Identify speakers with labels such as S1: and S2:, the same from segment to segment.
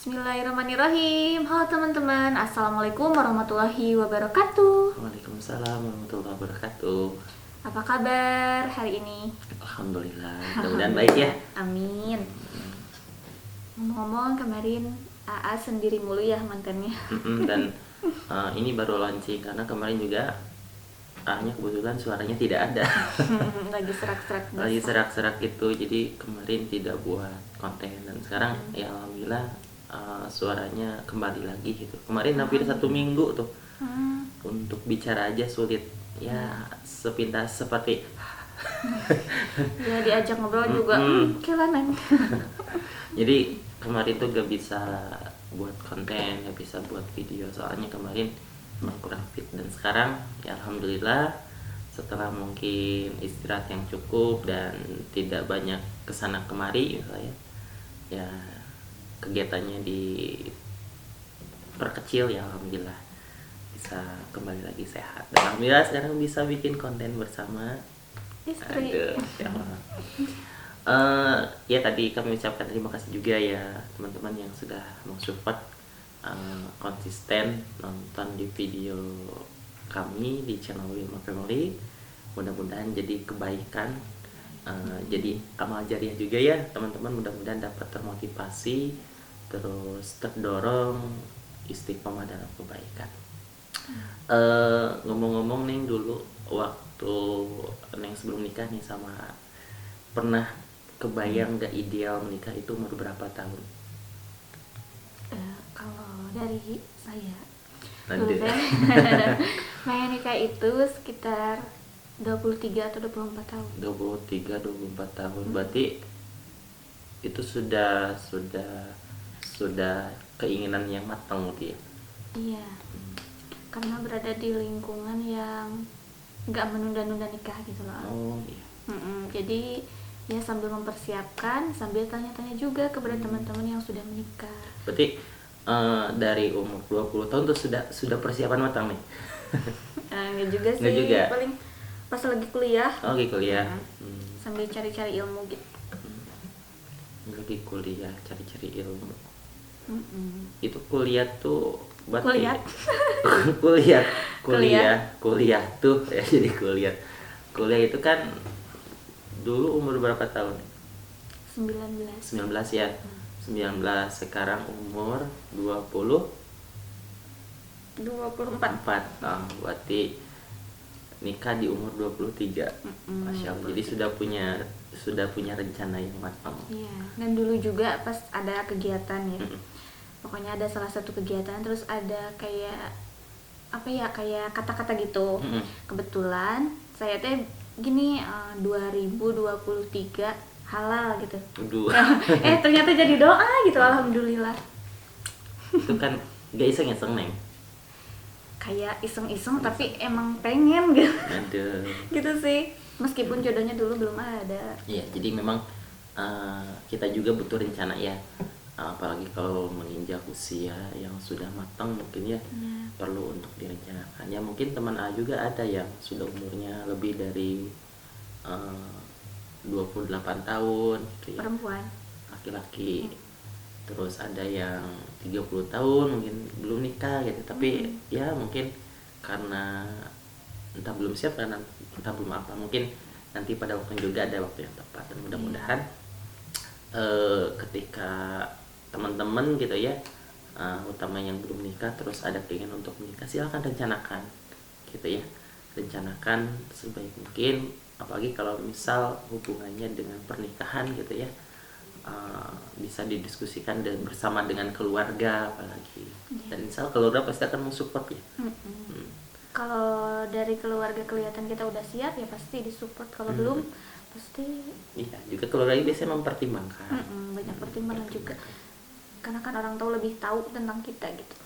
S1: Bismillahirrahmanirrahim. Halo teman-teman, Assalamualaikum warahmatullahi wabarakatuh.
S2: Waalaikumsalam warahmatullahi wabarakatuh.
S1: Apa kabar hari ini?
S2: Alhamdulillah, mudah-mudahan baik ya.
S1: Amin. Ngomong-ngomong kemarin AA sendiri mulu ya mantannya.
S2: Dan ini baru launching karena kemarin juga A-nya kebetulan suaranya tidak ada.
S1: Lagi serak-serak
S2: Lagi
S1: basah.
S2: serak-serak itu, jadi kemarin tidak buat konten dan sekarang ya alhamdulillah suaranya kembali lagi gitu. Kemarin hampir 1 minggu tuh untuk bicara aja sulit ya, sepintas seperti
S1: Ya diajak ngobrol juga kelanan.
S2: jadi kemarin tuh gak bisa buat konten, gak bisa buat video soalnya kemarin emang kurang fit. Dan sekarang ya alhamdulillah setelah mungkin istirahat yang cukup dan tidak banyak kesana kemari misalnya, ya kegiatannya diperkecil, ya alhamdulillah bisa kembali lagi sehat. Dan alhamdulillah sekarang bisa bikin konten bersama
S1: Istri.
S2: ya Allah. Ya tadi kami ucapkan terima kasih juga ya teman-teman yang sudah mensupport, konsisten nonton di video kami di channel Wilma Family. Mudah-mudahan jadi kebaikan, jadi amal jariah juga ya teman-teman. Mudah-mudahan dapat termotivasi, terus terdorong istiqomah dalam kebaikan. Ngomong-ngomong Neng, dulu waktu Neng sebelum nikah nih sama, pernah kebayang gak ideal menikah itu umur berapa tahun?
S1: Kalau dari saya
S2: Nanti.
S1: dulu teh pengen nikah itu sekitar 23 atau 24 tahun.
S2: 23-24 tahun, berarti itu sudah keinginan yang matang gitu ya.
S1: Iya, karena berada di lingkungan yang nggak menunda-nunda nikah gitu loh.
S2: Oh iya.
S1: Jadi ya sambil mempersiapkan, sambil tanya-tanya juga kepada teman-teman yang sudah menikah.
S2: Berarti dari umur 20 tahun tuh sudah persiapan matang nih.
S1: Nggak juga sih,
S2: Nggak juga.
S1: paling pas lagi kuliah
S2: Lagi kuliah.
S1: sambil cari-cari ilmu gitu.
S2: Lagi kuliah, cari-cari ilmu.
S1: Mm-mm.
S2: Itu kuliah tuh berarti
S1: Kuliah.
S2: kuliah tuh ya, jadi kuliah itu kan dulu umur berapa tahun?
S1: 19.
S2: 19 ya. 19, sekarang umur 24.
S1: 24.
S2: Nah, berarti nikah di umur 23. Masya Allah. Jadi sudah punya rencana yang matang.
S1: Iya, dan dulu juga pas ada kegiatan ya. Pokoknya ada salah satu kegiatan terus ada kayak apa ya, kayak kata-kata gitu. Kebetulan saya teh gini 2023 halal gitu.
S2: Aduh.
S1: Ternyata jadi doa gitu, alhamdulillah.
S2: Itu kan gak iseng-iseng Neng.
S1: Kayak iseng-iseng tapi emang pengen gitu.
S2: Aduh.
S1: Gitu sih. Meskipun jodohnya dulu belum ada.
S2: Iya, jadi memang kita juga butuh rencana ya. Apalagi kalau menginjak usia yang sudah matang mungkin ya, perlu untuk direncanakan. Ya mungkin teman A juga ada yang sudah umurnya lebih dari 28 tahun gitu ya.
S1: Perempuan.
S2: Laki-laki. Terus ada yang 30 tahun mungkin belum nikah gitu, tapi ya mungkin karena entah belum siap, karena entah belum apa, mungkin nanti pada waktu juga ada waktu yang tepat. Dan mudah-mudahan ketika teman-teman gitu ya, utama yang belum nikah terus ada keinginan untuk menikah, silahkan rencanakan gitu ya, rencanakan sebaik mungkin. Apalagi kalau misal hubungannya dengan pernikahan gitu ya, bisa didiskusikan dan bersama dengan keluarga apalagi. Dan misal keluarga pasti akan mensupport ya.
S1: Kalau dari keluarga kelihatan kita udah siap ya pasti disupport. Kalau belum pasti
S2: Iya, juga keluarga biasanya mempertimbangkan.
S1: banyak pertimbangan juga. Karena kan orang tahu lebih tahu tentang kita gitu.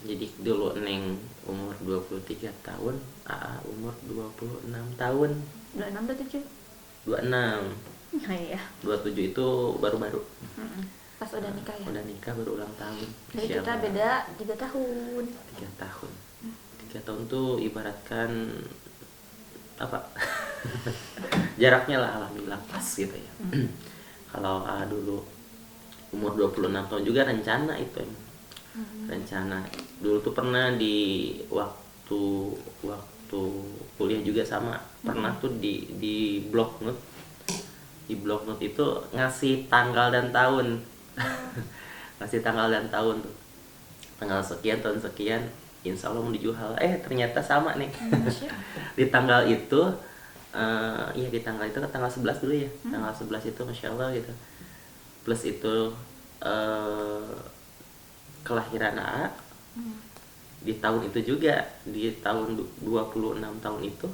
S2: Jadi dulu Neng umur 23 tahun, AA umur 26 tahun.
S1: 26 udah 7.
S2: 26.
S1: Nah, iya.
S2: 27 itu baru-baru.
S1: Pas udah nikah ya.
S2: Udah nikah baru ulang tahun.
S1: Jadi kita
S2: Insyaallah.
S1: beda 3 tahun.
S2: 3 tahun. 3 tahun tuh ibaratkan apa? Jaraknya lah alhamdulillah pas gitu ya. Kalau A dulu umur 26 tahun juga rencana itu emang. Rencana dulu tuh pernah di waktu waktu kuliah juga sama, pernah tuh di blog note. Di blog note itu ngasih tanggal dan tahun. Ngasih tanggal dan tahun tuh, tanggal sekian tahun sekian insya Allah mau dijual, ternyata sama nih. Di tanggal itu iya di tanggal itu ke tanggal 11 dulu ya. Tanggal 11 itu Masya Allah gitu. Plus itu kelahiran AA di tahun itu juga, di tahun 26 tahun itu,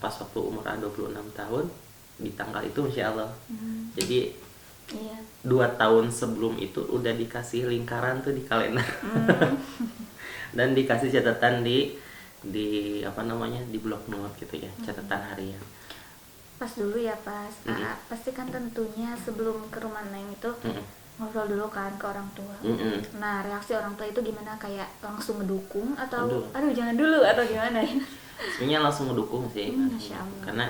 S2: pas waktu umur AA 26 tahun di tanggal itu Masya Allah. Jadi 2 tahun sebelum itu udah dikasih lingkaran tuh di kalender. Dan dikasih catatan di apa namanya, di blog note gitu ya, catatan harian.
S1: Pas dulu ya pas pasti kan tentunya sebelum ke rumah Neng itu ngobrol dulu kan ke orang tua. Nah reaksi orang tua itu gimana, kayak langsung mendukung atau aduh jangan dulu atau gimana ya?
S2: Sebenarnya langsung mendukung sih.
S1: Masya Allah.
S2: Karena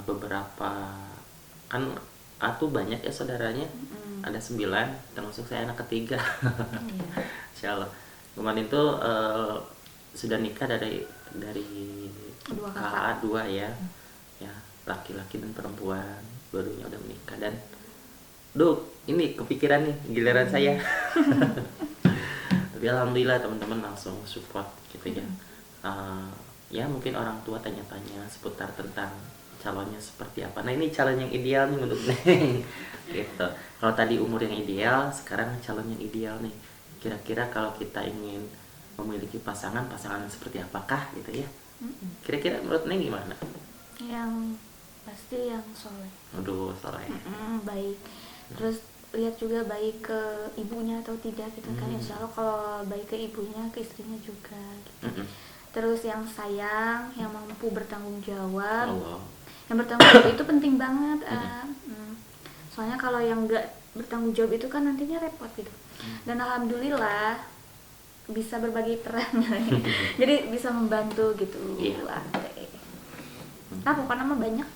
S2: beberapa kan aku banyak ya saudaranya, ada 9 termasuk saya anak ketiga. Insya Allah kemarin tuh sudah nikah dari kakak 2 ya, ya laki-laki dan perempuan, barunya udah menikah. Dan ini kepikiran nih giliran saya. Tapi alhamdulillah teman-teman langsung support gitu ya. Ya mungkin orang tua tanya-tanya seputar tentang calonnya seperti apa. Nah ini calon yang ideal nih menurut Neng. Gitu. Kalau tadi umur yang ideal, sekarang calon yang ideal nih. Kira-kira kalau kita ingin memiliki pasangan seperti apakah gitu ya? Kira-kira menurut Neng gimana?
S1: Yang pasti yang soleh.
S2: Aduh, soleh.
S1: Baik. Terus lihat juga baik ke ibunya atau tidak gitu kan. Insya Allah kalau baik ke ibunya, ke istrinya juga gitu. Terus yang sayang, yang mampu bertanggung jawab.
S2: Allah.
S1: Yang bertanggung jawab itu penting banget. Soalnya kalau yang nggak bertanggung jawab itu kan nantinya repot gitu. Dan alhamdulillah bisa berbagi peran. Jadi bisa membantu gitu. Nah pokoknya mah banyak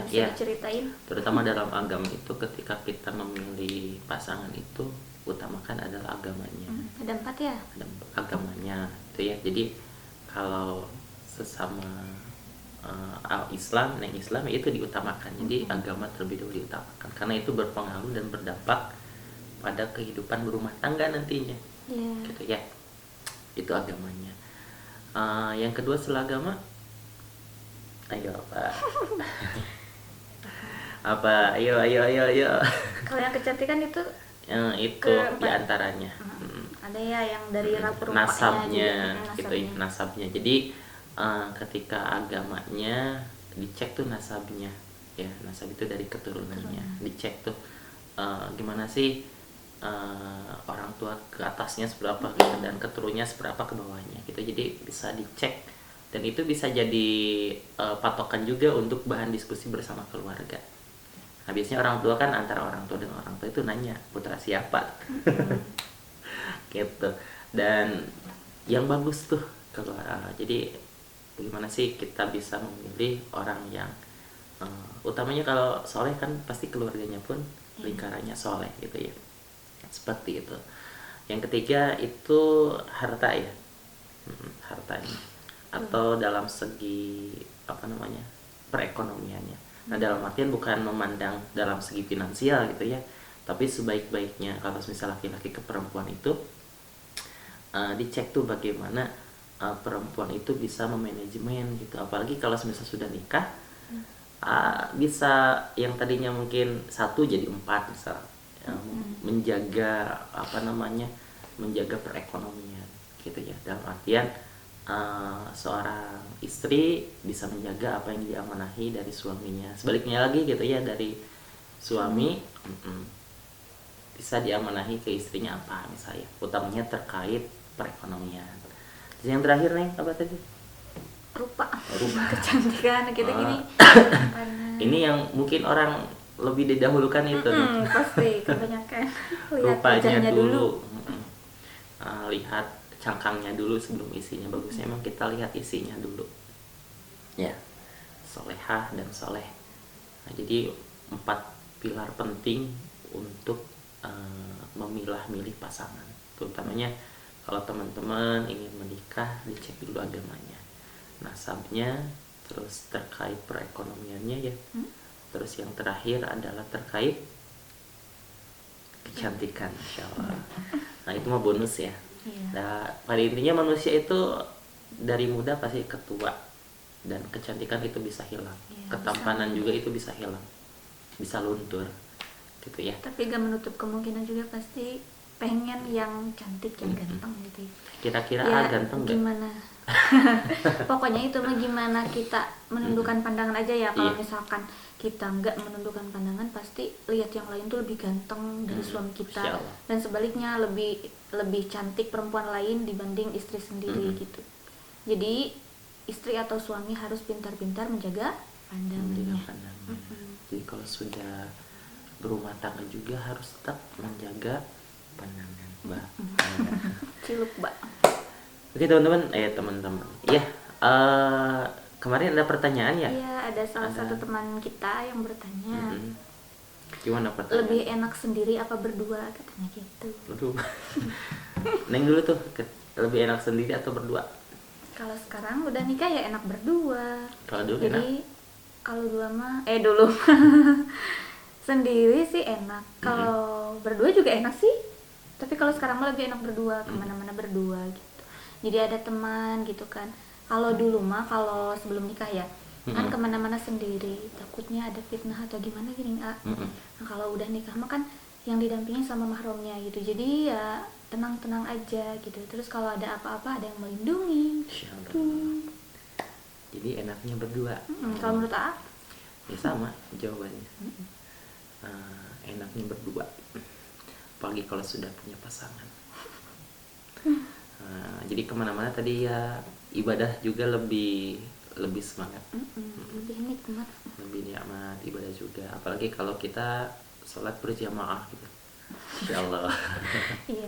S2: ya,
S1: diceritain.
S2: Terutama dalam agama itu, ketika kita memilih pasangan itu utamakan adalah agamanya.
S1: Ada 4 ya?
S2: Ada agamanya itu ya. Jadi kalau sesama Islam, yang Islam itu diutamakan. Jadi agama terlebih dahulu diutamakan karena itu berpengaruh dan berdampak pada kehidupan berumah tangga nantinya. Gitu ya. Itu agamanya. Yang kedua setelah agama, ayo apa? Apa? Ayo.
S1: Kalau yang kecantikan itu
S2: itu diantaranya.
S1: Ada ya yang dari
S2: nasabnya gitu ya, nasabnya. Jadi ketika agamanya dicek tuh nasabnya ya, nasab itu dari keturunannya, dicek tuh gimana sih orang tua ke atasnya seberapa gitu, dan keturunannya seberapa ke bawahnya gitu. Jadi bisa dicek dan itu bisa jadi patokan juga untuk bahan diskusi bersama keluarga. Nah, biasanya orang tua kan, antara orang tua dan orang tua itu nanya putra siapa. Gitu. Dan yang bagus tuh kalau jadi bagaimana sih kita bisa memilih orang yang utamanya kalau soleh kan pasti keluarganya pun lingkarannya soleh gitu ya, seperti itu. Yang ketiga itu harta ya, hartanya atau dalam segi apa namanya, perekonomiannya. Nah dalam artian bukan memandang dalam segi finansial gitu ya, tapi sebaik-baiknya kalau misalnya laki-laki ke perempuan itu dicek tuh bagaimana perempuan itu bisa memanajemen gitu. Apalagi kalau misalnya sudah nikah, bisa yang tadinya mungkin 1 jadi 4 misal, menjaga apa namanya, menjaga perekonomian gitu ya. Dalam artian seorang istri bisa menjaga apa yang diamanahi dari suaminya, sebaliknya lagi gitu ya, dari suami bisa diamanahi ke istrinya apa misalnya, utamanya terkait perekonomian. Yang terakhir nih apa tadi?
S1: Rupa. Kecantikan kita gini.
S2: Ini yang mungkin orang lebih didahulukan itu nih.
S1: Pasti kebanyakan lihat
S2: rupanya
S1: dulu.
S2: Lihat cangkangnya dulu sebelum isinya. Bagusnya emang kita lihat isinya dulu ya, solehah dan soleh. Nah, jadi 4 pilar penting untuk memilah-milih pasangan, terutamanya kalau teman-teman ingin menikah, dicek dulu agamanya, nasabnya, terus terkait perekonomiannya ya. Terus yang terakhir adalah terkait kecantikan, Masya Allah. Nah itu mah bonus ya. Nah pada intinya manusia itu dari muda pasti ketua, dan kecantikan itu bisa hilang, ketampanan juga itu bisa hilang, bisa luntur gitu ya.
S1: Tapi gak menutup kemungkinan juga pasti pengen yang cantik, yang ganteng gitu.
S2: Kira-kira
S1: Ya,
S2: ganteng gak?
S1: gimana? Pokoknya itu mah gimana kita menundukkan pandangan aja ya. Kalau misalkan kita nggak menundukkan pandangan, pasti lihat yang lain tuh lebih ganteng dari suami kita, dan sebaliknya lebih cantik perempuan lain dibanding istri sendiri gitu. Jadi istri atau suami harus pintar-pintar menjaga pandangannya.
S2: Jadi kalau sudah berumah tangga juga harus tetap menjaga pandangan, Mbak.
S1: Ciluk, Mbak.
S2: Oke teman-teman, ya, kemarin ada pertanyaan ya?
S1: Iya, ada salah satu teman kita yang bertanya,
S2: gimana pertanyaan?
S1: lebih enak sendiri apa berdua, katanya gitu.
S2: Aduh. Neng dulu tuh, lebih enak sendiri atau berdua?
S1: Kalau sekarang udah nikah ya enak berdua.
S2: Kalau dulu
S1: Jadi
S2: enak?
S1: kalau dulu sendiri sih enak. Kalau berdua juga enak sih. Tapi kalau sekarang mah lebih enak berdua, kemana-mana berdua gitu. Jadi ada teman gitu kan. Kalau dulu mah, kalau sebelum nikah ya, kan kemana-mana sendiri, takutnya ada fitnah atau gimana gini. Nah kalau udah nikah mah kan yang didampingin sama mahramnya gitu. Jadi ya tenang-tenang aja gitu. Terus kalau ada apa-apa ada yang melindungi.
S2: Jadi enaknya berdua.
S1: Kalau menurut A?
S2: Ya sama jawabannya. Enaknya berdua. Apalagi kalau sudah punya pasangan. Jadi kemana-mana tadi ya ibadah juga lebih semangat,
S1: lebih nikmat,
S2: ibadah juga. Apalagi kalau kita sholat berjamaah gitu, Insya Allah.
S1: Iya.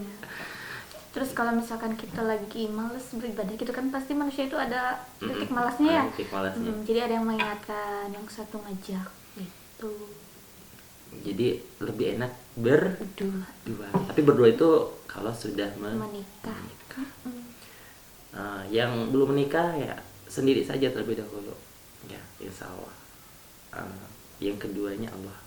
S1: Terus kalau misalkan kita lagi males beribadah gitu kan, pasti manusia itu ada titik malasnya ya.
S2: Titik malasnya.
S1: Jadi ada yang mengingatkan, yang satu ngajak gitu.
S2: Jadi lebih enak berdua. Tapi berdua itu kalau sudah
S1: menikah.
S2: Yang belum menikah ya sendiri saja terlebih dahulu. Ya, insya Allah. Yang keduanya Allah.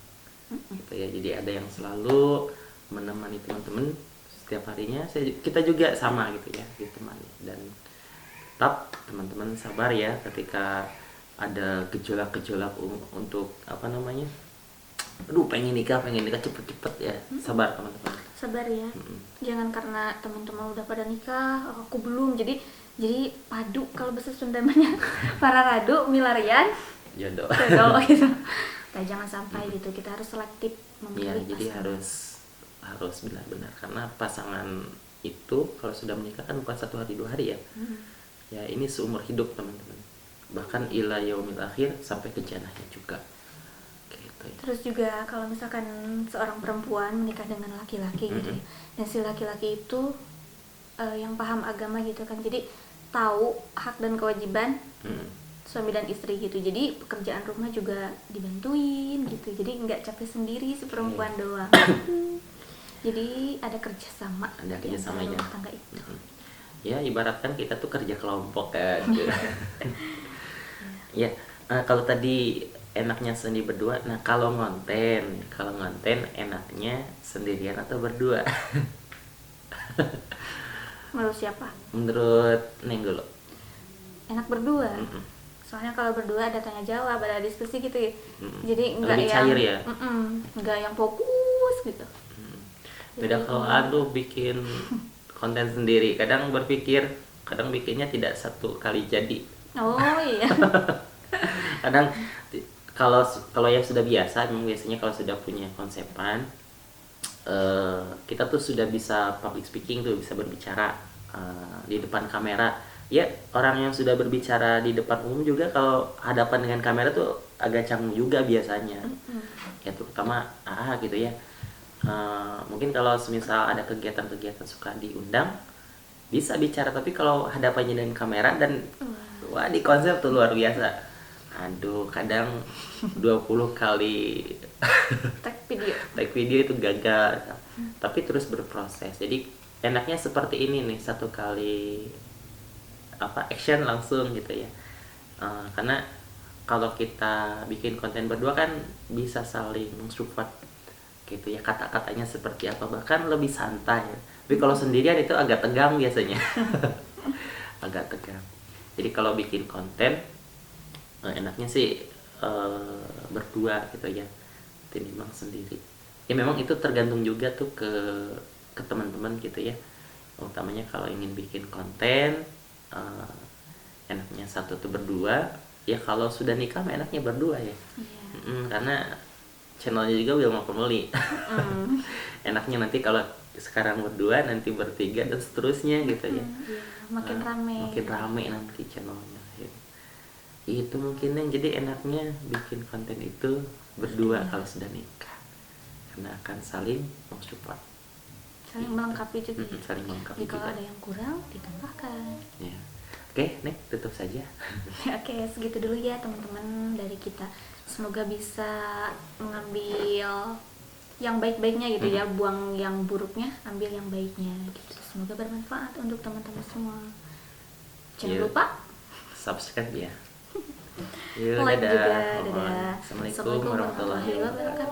S2: Gitu ya. Jadi ada yang selalu menemani teman-teman setiap harinya. Kita juga sama gitu ya, ditemani. Dan tetap teman-teman sabar ya ketika ada gejolak-gejolak untuk aduh pengen nikah cepet-cepet ya. Sabar teman-teman,
S1: sabar ya. Jangan karena teman-teman udah pada nikah, aku belum, jadi padu, kalau bahasa Sundanya para radu milarian
S2: jodoh
S1: gitu. Nah, jangan sampai gitu. Kita harus selektif memilih
S2: ya. Jadi harus benar-benar, karena pasangan itu kalau sudah menikah kan bukan 1 hari 2 hari ya. Ya ini seumur hidup teman-teman, bahkan ila yaumil akhir, sampai ke jannahnya juga.
S1: Terus juga kalau misalkan seorang perempuan menikah dengan laki-laki gitu ya, dan si laki-laki itu yang paham agama gitu kan, jadi tahu hak dan kewajiban suami dan istri gitu. Jadi pekerjaan rumah juga dibantuin gitu, jadi nggak capek sendiri si perempuan doang. Jadi ada kerjasama
S2: ya.
S1: Rumah tangga itu.
S2: Ya ibaratkan kita tuh kerja kelompok kan. Ya, kalau tadi enaknya sendiri berdua. Nah kalau ngonten enaknya sendirian atau berdua?
S1: Menurut siapa?
S2: Menurut Neng dulu.
S1: Enak berdua. Soalnya kalau berdua ada tanya jawab, ada diskusi gitu ya. Jadi enggak
S2: lebih cair ya.
S1: Enggak yang fokus gitu.
S2: Beda kalau bikin konten sendiri, kadang bikinnya tidak satu kali jadi.
S1: Oh iya.
S2: Kadang kalau yang sudah biasa, memang biasanya kalau sudah punya konsepan, kita tuh sudah bisa public speaking tuh, bisa berbicara di depan kamera. Ya orang yang sudah berbicara di depan umum juga kalau hadapan dengan kamera tuh agak canggung juga biasanya. Ya terutama gitu ya. Mungkin kalau semisal ada kegiatan-kegiatan suka diundang, bisa bicara, tapi kalau hadapannya dengan kamera dan di konsep tuh luar biasa. Aduh, kadang 20 kali
S1: Tag video.
S2: take video itu gagal. Tapi terus berproses. Jadi enaknya seperti ini nih, satu kali action langsung gitu ya. Karena kalau kita bikin konten berdua kan bisa saling mensupport gitu ya, kata-katanya seperti apa, bahkan lebih santai. Tapi kalau sendirian itu agak tegang biasanya. Agak tegang. Jadi kalau bikin konten enaknya sih berdua gitu ya, ketimbang sendiri. Ya memang itu tergantung juga tuh ke teman-teman gitu ya. Utamanya kalau ingin bikin konten enaknya satu tuh berdua. Ya kalau sudah nikah enaknya berdua ya.
S1: Iya.
S2: Karena channelnya juga Wilma Family. Enaknya nanti kalau sekarang berdua, nanti bertiga dan seterusnya gitu ya.
S1: Iya, makin rame.
S2: Makin rame nanti channelnya ya. Itu mungkin yang jadi enaknya bikin konten itu berdua kalau sudah nikah, karena akan saling mensupport,
S1: Saling melengkapi juga.
S2: saling melengkapi
S1: Jadi kalau
S2: juga.
S1: ada yang kurang ditambahkan.
S2: Ya. Oke, nih tutup saja.
S1: Oke, segitu dulu ya teman-teman dari kita. Semoga bisa mengambil yang baik-baiknya gitu ya, buang yang buruknya, ambil yang baiknya gitu. Semoga bermanfaat untuk teman-teman semua. Jangan
S2: Yuk.
S1: lupa
S2: Subscribe ya. Yuk,
S1: like
S2: dadah.
S1: juga. Dadah.
S2: Assalamualaikum warahmatullahi wabarakatuh.
S1: wabarakatuh.